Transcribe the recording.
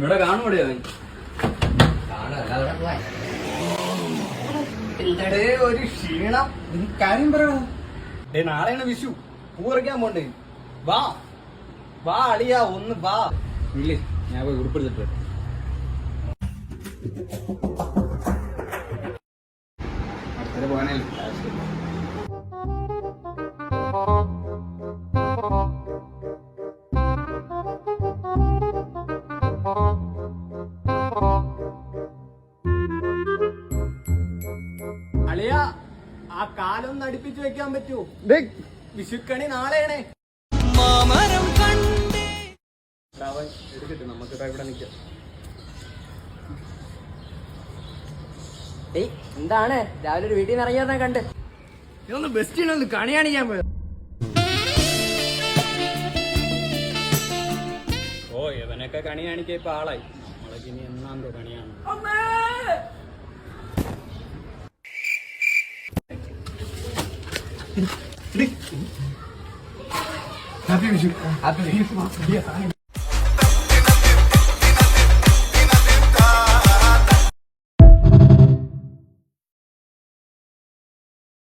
ഇവിടെ കാണൂടെ അവൻ? ഒരു ക്ഷീണം. കാര്യം പറയണോ? നാളെയാണ് വിഷു, പൂ പറിക്കാൻ പോണ്ടേ. വാ വാ അളിയാ, ഒന്ന് വാ. ഇല്ലേ, ഞാൻ പോയി ഉടുപ്പെടുത്തിട്ട് പോകാനല്ലേ. അളിയ, ആ കാലൊന്ന് അടുപ്പിച്ച് വെക്കാൻ പറ്റുമോ? വിഷുക്കണി നാളെയാണേ. എടുക്കട്ടെ, നമുക്ക് ഇവിടെ നിൽക്കാം. എന്താണ് രാവിലെ ഒരു വീട്ടിൽ നിന്ന് ഇറങ്ങിയാ കണ്ട്? ഇതൊന്ന് ബെസ്റ്റിനൊന്ന് കണി കാണിക്കാൻ പോയോ? ഓ, ഇവനൊക്കെ കണി കാണിക്കാൻ ഇപ്പൊ ആളായി. നമ്മളൊക്കെ ഇനി എന്നാന്തോ കണിയാണ്. ഹാപ്പി വിഷു. ഹാപ്പി വിഷു.